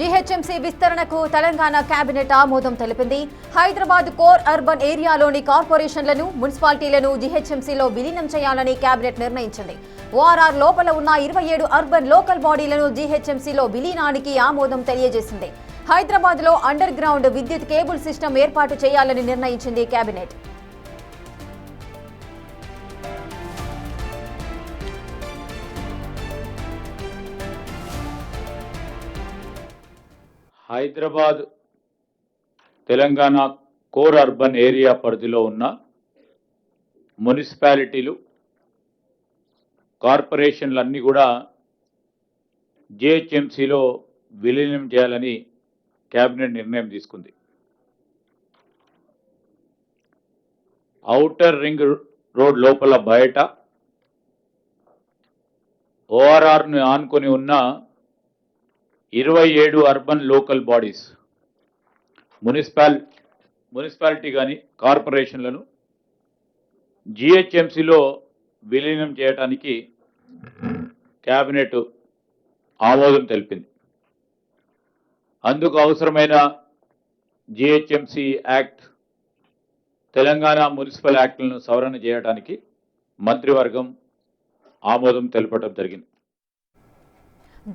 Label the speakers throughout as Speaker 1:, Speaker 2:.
Speaker 1: GHMC విస్తరణకు Telangana cabinet ఆమోదం తెలిపింది. హైదరాబాద్ కోర్ అర్బన్ ఏరియాలోని కార్పొరేషన్లను, మున్సిపాలిటీలను జీహెచ్ఎంసీలో విలీనం చేయాలని కేబినెట్ నిర్ణయించింది. ఓఆర్ఆర్ లోపల ఉన్న 27 అర్బన్ లోకల్ బాడీలను జీహెచ్ఎంసీలో విలీనానికి ఆమోదం తెలియజేసింది. హైదరాబాద్లో అండర్ గ్రౌండ్ విద్యుత్ కేబుల్ సిస్టమ్ ఏర్పాటు చేయాలని నిర్ణయించింది cabinet.
Speaker 2: Hyderabad Telangana core urban area పరిధిలో ఉన్న మున్సిపాలిటీలు, కార్పొరేషన్లన్నీ కూడా జీహెచ్ఎంసీలో విలీనం చేయాలని కేబినెట్ నిర్ణయం తీసుకుంది. ఔటర్ రింగ్ రోడ్ లోపల బయట ఓఆర్ఆర్ను ఆనుకొని ఉన్న 27 అర్బన్ లోకల్ బాడీస్, మున్సిపాలిటీ కానీ కార్పొరేషన్లను జీహెచ్ఎంసీలో విలీనం చేయడానికి కేబినెట్ ఆమోదం తెలిపింది. అందుకు అవసరమైన జీహెచ్ఎంసీ యాక్ట్, తెలంగాణ మున్సిపల్ యాక్ట్లను సవరణ చేయడానికి మంత్రివర్గం ఆమోదం తెలపడం జరిగింది.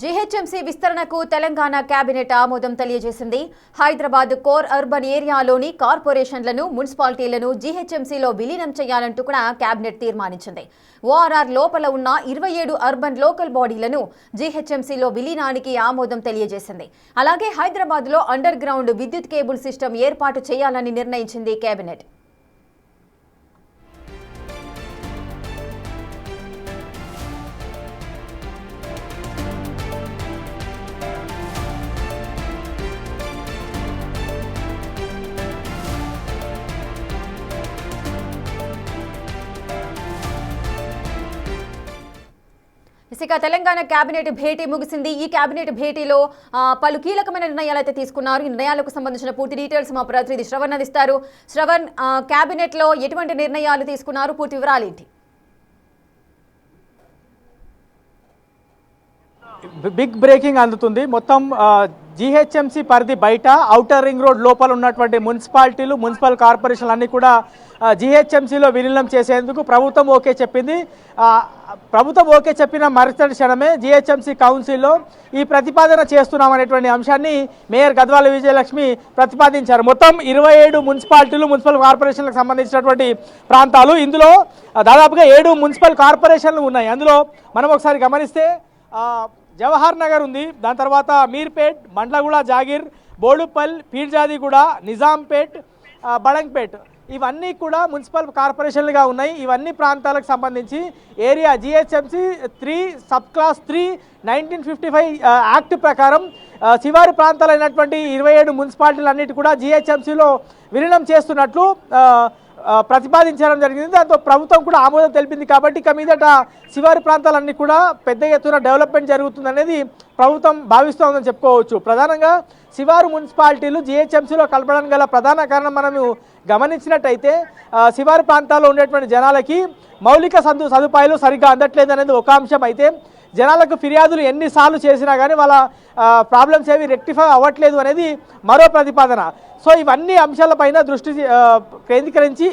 Speaker 1: జీహెచ్ఎంసీ విస్తరణకు తెలంగాణ కేబినెట్ ఆమోదం తెలియజేసింది. హైదరాబాద్ కోర్ అర్బన్ ఏరియాలోని కార్పొరేషన్లను, మున్సిపాలిటీలను జీహెచ్ఎంసీలో విలీనం చేయాలంటూ కూడా కేబినెట్ తీర్మానించింది. ఓఆర్ఆర్ లోపల ఉన్న 27 అర్బన్ లోకల్ బాడీలను జీహెచ్ఎంసీలో విలీనానికి ఆమోదం తెలియజేసింది. అలాగే హైదరాబాద్లో అండర్ గ్రౌండ్ విద్యుత్ కేబుల్ సిస్టమ్ ఏర్పాటు చేయాలని నిర్ణయించింది కేబినెట్. ఇక తెలంగాణ కేబినెట్ భేటీ ముగిసింది. ఈ కేబినెట్ భేటీలో పలు కీలకమైన నిర్ణయాలు అయితే తీసుకున్నారు. ఈ నిర్ణయాలకు సంబంధించిన పూర్తి డీటెయిల్స్ మా ప్రతినిధి శ్రవణ్ అందిస్తారు. శ్రవణ్, కేబినెట్లో ఎటువంటి నిర్ణయాలు తీసుకున్నారు, పూర్తి వివరాలు ఏంటి?
Speaker 3: బిగ్ బ్రేకింగ్ అందుతుంది. మొత్తం జీహెచ్ఎంసీ పరిధి బయట ఔటర్ రింగ్ రోడ్ లోపల ఉన్నటువంటి మున్సిపాలిటీలు, మున్సిపల్ కార్పొరేషన్లు అన్నీ కూడా జీహెచ్ఎంసీలో విలీనం చేసేందుకు ప్రభుత్వం ఓకే చెప్పింది. ప్రభుత్వం ఓకే చెప్పిన మరుసటి క్షణమే జీహెచ్ఎంసీ కౌన్సిల్లో ఈ ప్రతిపాదన చేస్తున్నామనేటువంటి అంశాన్ని మేయర్ గద్వాల విజయలక్ష్మి ప్రతిపాదించారు. మొత్తం 27 మున్సిపాలిటీలు, మున్సిపల్ కార్పొరేషన్లకు సంబంధించినటువంటి ప్రాంతాలు. ఇందులో దాదాపుగా 7 మున్సిపల్ కార్పొరేషన్లు ఉన్నాయి. అందులో మనం ఒకసారి గమనిస్తే జవహర్ నగర్ ఉంది, దాని తర్వాత మీర్పేట్, మండ్లగూడ, జాగీర్, బోడుపల్, పీర్జాదిగూడ, నిజాంపేట్, బడంగ్పేట్ ఇవన్నీ కూడా మున్సిపల్ కార్పొరేషన్లుగా ఉన్నాయి. ఇవన్నీ ప్రాంతాలకు సంబంధించి area GHMC 3 sub class 3 1955 act ప్రకారం శివారు ప్రాంతాలైనటువంటి 27 మున్సిపాలిటీలు అన్నిటి కూడా జీహెచ్ఎంసీలో విలీనం చేస్తున్నట్లు ప్రతిపాదించడం జరిగింది. దాంతో ప్రభుత్వం కూడా ఆమోదం తెలిపింది. కాబట్టి ఇక మీదట శివారు ప్రాంతాలన్నీ కూడా పెద్ద ఎత్తున డెవలప్మెంట్ జరుగుతుందనేది ప్రభుత్వం భావిస్తోందని చెప్పుకోవచ్చు. ప్రధానంగా శివారు మున్సిపాలిటీలు జీహెచ్ఎంసీలో కలపడానికి గల ప్రధాన కారణం మనము గమనించినట్టయితే శివారు ప్రాంతాల్లో ఉండేటువంటి జనాలకి మౌలిక సదుపాయాలు సరిగ్గా అందట్లేదు అనేది ఒక అంశం. అయితే జనాలకు ఫిర్యాదులు ఎన్నిసార్లు చేసినా కానీ వాళ్ళ ప్రాబ్లమ్స్ ఏవి రెక్టిఫై అవ్వట్లేదు అనేది మరో ప్రతిపాదన. సో ఇవన్నీ అంశాలపైన దృష్టి కేంద్రీకరించి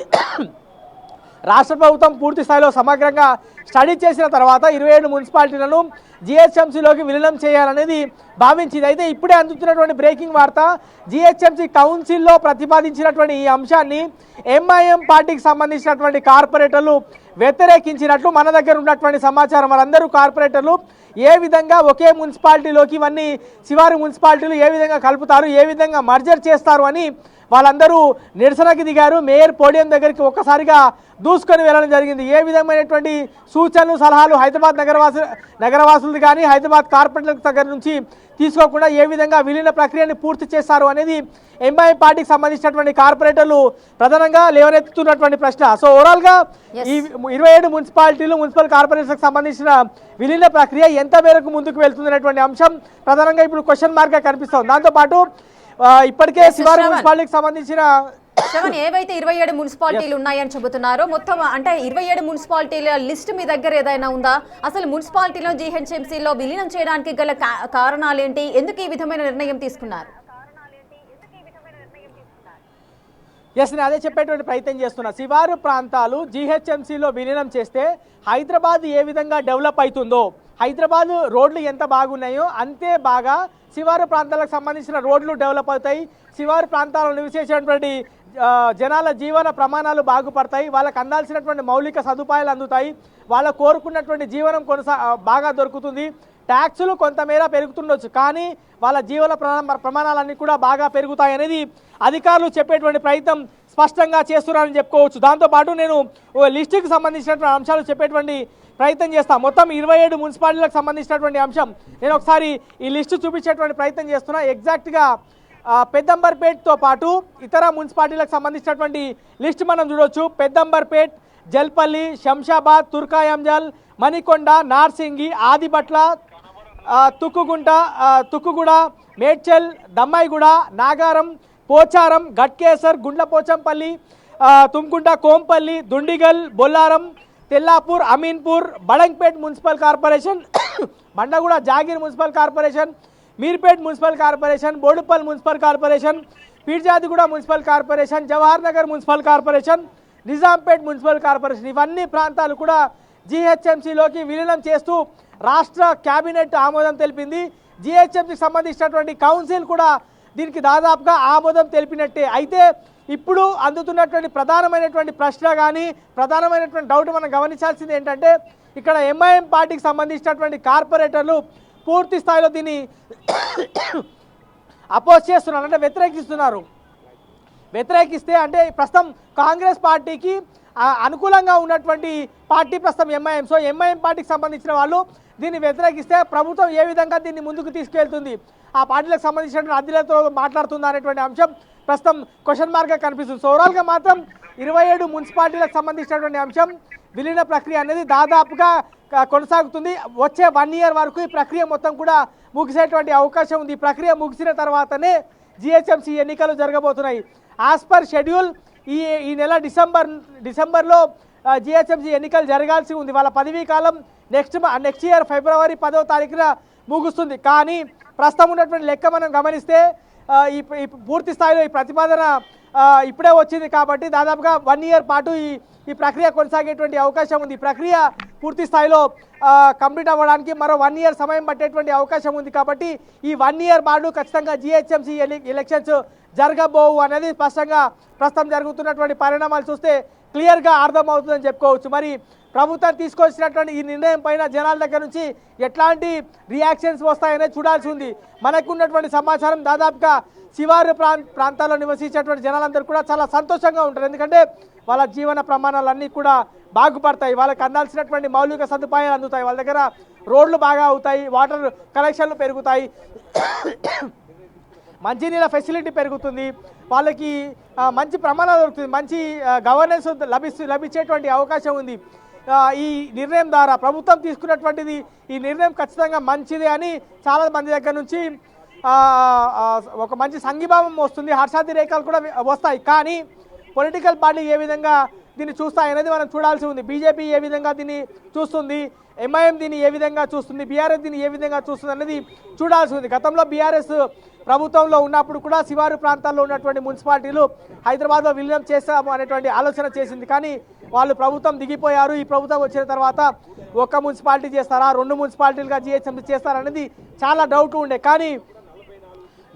Speaker 3: రాష్ట్ర ప్రభుత్వం పూర్తి స్థాయిలో సమగ్రంగా స్టడీ చేసిన తర్వాత 27 మున్సిపాలిటీలను జీహెచ్ఎంసీలోకి విలీనం చేయాలనేది భావించింది. అయితే ఇప్పుడే అందుతున్నటువంటి బ్రేకింగ్ వార్త, జీహెచ్ఎంసీ కౌన్సిల్లో ప్రతిపాదించినటువంటి ఈ అంశాన్ని ఎంఐఎం పార్టీకి సంబంధించినటువంటి కార్పొరేటర్లు వ్యతిరేకించినట్లు మన దగ్గర ఉన్నటువంటి సమాచారం. వారందరూ కార్పొరేటర్లు ఏ విధంగా ఒకే మున్సిపాలిటీలోకి ఇవన్నీ శివారు మున్సిపాలిటీలు ఏ విధంగా కలుపుతారు, ఏ విధంగా మర్జర్ చేస్తారు అని వాళ్ళందరూ నిరసనకి దిగారు. మేయర్ పోడియం దగ్గరికి ఒక్కసారిగా దూసుకొని వెళ్ళడం జరిగింది. ఏ విధమైనటువంటి సూచనలు, సలహాలు హైదరాబాద్ నగరవాసులు కానీ హైదరాబాద్ కార్పొరేటర్ల దగ్గర నుంచి తీసుకోకుండా ఏ విధంగా విలీన ప్రక్రియని పూర్తి చేస్తారు అనేది ఎంఐ పార్టీకి సంబంధించినటువంటి కార్పొరేటర్లు ప్రధానంగా లేవనెత్తుతున్నటువంటి ప్రశ్న. సో ఓవరాల్గా ఈ 27 మున్సిపాలిటీలు, మున్సిపల్ కార్పొరేషన్కి సంబంధించిన విలీన ప్రక్రియ ఎంత మేరకు ముందుకు వెళ్తుందనేటువంటి అంశం ప్రధానంగా ఇప్పుడు క్వశ్చన్ మార్క్గా కనిపిస్తుంది. దాంతోపాటు ఇప్పటికే శివారు మున్సిపాలిటీకి సంబంధించిన
Speaker 1: శ్రవణ్, ఏవైతే 27 మున్సిపాలిటీలు ఉన్నాయని చెబుతున్నారో మొత్తం అంటే 27 మున్సిపాలిటీల లిస్ట్ మీ దగ్గర ఏదైనా ఉందా? అసలు మున్సిపాలిటీలో జీహెచ్ఎంసీలో విలీనం చేయడానికి గల కారణాలేంటి? ఎందుకు ఈ విధమైన నిర్ణయం తీసుకున్నారు?
Speaker 3: ఎస్, నేను అదే చెప్పేటువంటి ప్రయత్నం చేస్తున్నా. శివారు ప్రాంతాలు జీహెచ్ఎంసీలో విలీనం చేస్తే హైదరాబాద్ ఏ విధంగా డెవలప్ అవుతుందో, హైదరాబాద్ రోడ్లు ఎంత బాగున్నాయో అంతే బాగా శివారు ప్రాంతాలకు సంబంధించిన రోడ్లు డెవలప్ అవుతాయి. శివారు ప్రాంతాల్లో నివసించేటువంటి జనాల జీవన ప్రమాణాలు బాగుపడతాయి. వాళ్ళకు అందాల్సినటువంటి మౌలిక సదుపాయాలు అందుతాయి. వాళ్ళ కోరుకున్నటువంటి జీవనం బాగా దొరుకుతుంది. ట్యాక్సులు కొంతమేర పెరుగుతుండొచ్చు, కానీ వాళ్ళ జీవన ప్రమాణాలన్నీ కూడా బాగా పెరుగుతాయి అనేది అధికారులు చెప్పేటువంటి ప్రయత్నం స్పష్టంగా చేస్తున్నారని చెప్పుకోవచ్చు. దాంతోపాటు నేను లిస్టుకి సంబంధించినటువంటి అంశాలు చెప్పేటువంటి ప్రయత్నం చేస్తాను. మొత్తం 27 మున్సిపాలిటీలకు సంబంధించినటువంటి అంశం నేను ఒకసారి ఈ లిస్టు చూపించేటువంటి ప్రయత్నం చేస్తున్నా. ఎగ్జాక్ట్గా పెద్దంబర్పేట్తో పాటు ఇతర మున్సిపాలిటీలకు సంబంధించినటువంటి లిస్ట్ మనం చూడవచ్చు. Peddamberpet, Jalpally, Shamshabad, Turkayamjal, Manikonda, Narsingi, Adibatla, Tukkuguda, Medchal, Dammaiguda, Nagaram, Pocharam, Ghatkesar, Gundlapochampally, Thumkunta, Kompally, Dundigal, Bollaram, Tellapur, Ameenpur, Badangpet municipal corporation, Bandaguda Jagir municipal corporation, Meerpet municipal corporation, Boduppal municipal corporation, Peerzadiguda municipal corporation, Jawahar Nagar municipal corporation, Nizampet municipal corporation, ఇవన్నీ ప్రాంతాలు కూడా జీహెచ్ఎంసీలోకి విలీనం చేస్తూ రాష్ట్ర కేబినెట్ ఆమోదం తెలిపింది. జీహెచ్ఎంసీకి సంబంధించినటువంటి కౌన్సిల్ కూడా దీనికి దాదాపుగా ఆమోదం తెలిపినట్టే. అయితే ఇప్పుడు అందుతున్నటువంటి ప్రధానమైనటువంటి ప్రశ్న కానీ ప్రధానమైనటువంటి డౌట్ మనం గమనించాల్సింది ఏంటంటే, ఇక్కడ ఎంఐఎం పార్టీకి సంబంధించినటువంటి కార్పొరేటర్లు పూర్తి స్థాయిలో దీన్ని అపోజ్ చేస్తున్నారు, అంటే వ్యతిరేకిస్తే అంటే ప్రస్తుతం కాంగ్రెస్ పార్టీకి అనుకూలంగా ఉన్నటువంటి పార్టీ ప్రస్తుతం ఎంఐఎం. సో ఎంఐఎం పార్టీకి సంబంధించిన వాళ్ళు దీన్ని వ్యతిరేకిస్తే ప్రభుత్వం ఏ విధంగా దీన్ని ముందుకు తీసుకెళ్తుంది, ఆ పార్టీలకు సంబంధించిన అధినేతతో మాట్లాడుతుందా అనేటువంటి అంశం ప్రస్తుతం క్వశ్చన్ మార్క్గా కనిపిస్తుంది. సో ఓవరాల్గా మాత్రం 27 మున్సిపాలిటీలకు సంబంధించినటువంటి అంశం విలీన ప్రక్రియ అనేది దాదాపుగా కొనసాగుతుంది. వచ్చే 1 year వరకు ఈ ప్రక్రియ మొత్తం కూడా ముగిసేటువంటి అవకాశం ఉంది. ఈ ప్రక్రియ ముగిసిన తర్వాతనే జీహెచ్ఎంసీ ఎన్నికలు జరగబోతున్నాయి. యాజ్ పర్ షెడ్యూల్ ఈ నెల డిసెంబర్లో జీహెచ్ఎంసీ ఎన్నికలు జరగాల్సి ఉంది. వాళ్ళ పదవీ కాలం నెక్స్ట్ ఇయర్ February 10వ తారీఖున ముగుస్తుంది. కానీ ప్రస్తుతం ఉన్నటువంటి లెక్క మనం గమనిస్తే ఈ పూర్తి స్థాయిలో ఈ ప్రతిపాదన ఇప్పుడే వచ్చింది కాబట్టి దాదాపుగా 1 year పాటు ఈ ప్రక్రియ కొనసాగేటువంటి అవకాశం ఉంది. ఈ ప్రక్రియ పూర్తి స్థాయిలో కంప్లీట్ అవ్వడానికి మరో 1 year సమయం పట్టేటువంటి అవకాశం ఉంది. కాబట్టి ఈ 1 year పాటు ఖచ్చితంగా జీహెచ్ఎంసీ ఎలక్షన్స్ జరగబోవు అనేది స్పష్టంగా ప్రస్తుతం జరుగుతున్నటువంటి పరిణామాలు చూస్తే క్లియర్గా అర్థమవుతుందని చెప్పుకోవచ్చు. మరి ప్రభుత్వం తీసుకొచ్చినటువంటి ఈ నిర్ణయం పైన జనాల దగ్గర నుంచి ఎట్లాంటి రియాక్షన్స్ వస్తాయనేది చూడాల్సి ఉంది. మనకున్నటువంటి సమాచారం దాదాపుగా శివారు ప్రాంతాల్లో నివసించేటువంటి జనాలందరూ కూడా చాలా సంతోషంగా ఉంటారు. ఎందుకంటే వాళ్ళ జీవన ప్రమాణాలన్నీ కూడా బాగుపడతాయి, వాళ్ళకి అందాల్సినటువంటి మౌలిక సదుపాయాలు అందుతాయి, వాళ్ళ దగ్గర రోడ్లు బాగా అవుతాయి, వాటర్ కలెక్షన్లు పెరుగుతాయి, మంచినీళ్ళ ఫెసిలిటీ పెరుగుతుంది, వాళ్ళకి మంచి ప్రమాణాలు దొరుకుతుంది, మంచి గవర్నెన్స్ లభించేటువంటి అవకాశం ఉంది. ఈ నిర్ణయం ద్వారా ప్రభుత్వం తీసుకున్నటువంటిది ఈ నిర్ణయం ఖచ్చితంగా మంచిదే అని చాలా మంది దగ్గర నుంచి ఒక మంచి సంఘీభావం వస్తుంది, హర్షాతిరేకాలు కూడా వస్తాయి. కానీ పొలిటికల్ పార్టీ ఏ విధంగా దీన్ని చూస్తాయనేది మనం చూడాల్సి ఉంది. బీజేపీ ఏ విధంగా దీన్ని చూస్తుంది, ఎంఐఎం దీన్ని ఏ విధంగా చూస్తుంది, బీఆర్ఎస్ దీన్ని ఏ విధంగా చూస్తుంది అనేది చూడాల్సి ఉంది. గతంలో బీఆర్ఎస్ ప్రభుత్వంలో ఉన్నప్పుడు కూడా శివారు ప్రాంతాల్లో ఉన్నటువంటి మున్సిపాలిటీలు హైదరాబాద్లో విలీనం చేస్తాము అనేటువంటి ఆలోచన చేసింది. కానీ వాళ్ళు ప్రభుత్వం దిగిపోయారు. ఈ ప్రభుత్వం వచ్చిన తర్వాత ఒక మున్సిపాలిటీ చేస్తారా, 2 మున్సిపాలిటీలుగా జీహెచ్ఎంసీ చేస్తారనేది చాలా డౌట్ ఉండే. కానీ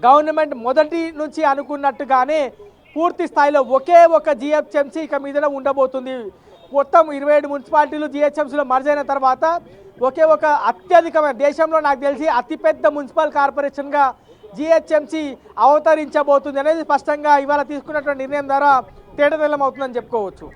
Speaker 3: గవర్నమెంట్ మొదటి నుంచి అనుకున్నట్టుగానే పూర్తి స్థాయిలో ఒకే ఒక జీహెచ్ఎంసీ ఇక మీద ఉండబోతుంది. మొత్తం 27 మున్సిపాలిటీలు జీహెచ్ఎంసీలో మర్జ్ అయిన తర్వాత ఒకే ఒక అత్యధికమైన దేశంలో నాకు తెలిసి అతిపెద్ద మున్సిపల్ కార్పొరేషన్గా జీహెచ్ఎంసీ అవతరించబోతుంది అనేది స్పష్టంగా ఇవాళ తీసుకున్నటువంటి నిర్ణయం ద్వారా తేటతెల్లం అవుతుందని చెప్పుకోవచ్చు.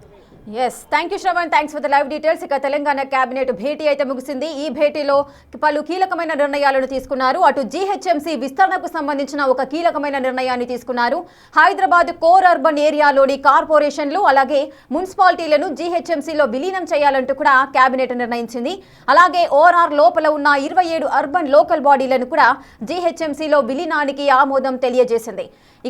Speaker 1: Yes, thank you Shravan, thanks for the live details. ఇక తెలంగాణ కేబినెట్ భేటీ అయితే ముగిసింది. ఈ భేటీలో పలు కీలకమైన నిర్ణయాలను తీసుకున్నారు. అటు జీహెచ్ఎంసీ విస్తరణకు సంబంధించిన ఒక కీలకమైన నిర్ణయాన్ని తీసుకున్నారు. హైదరాబాద్ కోర్ అర్బన్ ఏరియాలోని కార్పొరేషన్లు అలాగే మున్సిపాలిటీలను జీహెచ్ఎంసీలో విలీనం చేయాలంటూ కూడా కేబినెట్ నిర్ణయించింది. అలాగే ఓఆర్ఆర్ లోపల ఉన్న 27 అర్బన్ లోకల్ బాడీలను కూడా జీహెచ్ఎంసీలో విలీనానికి ఆమోదం తెలియజేసింది.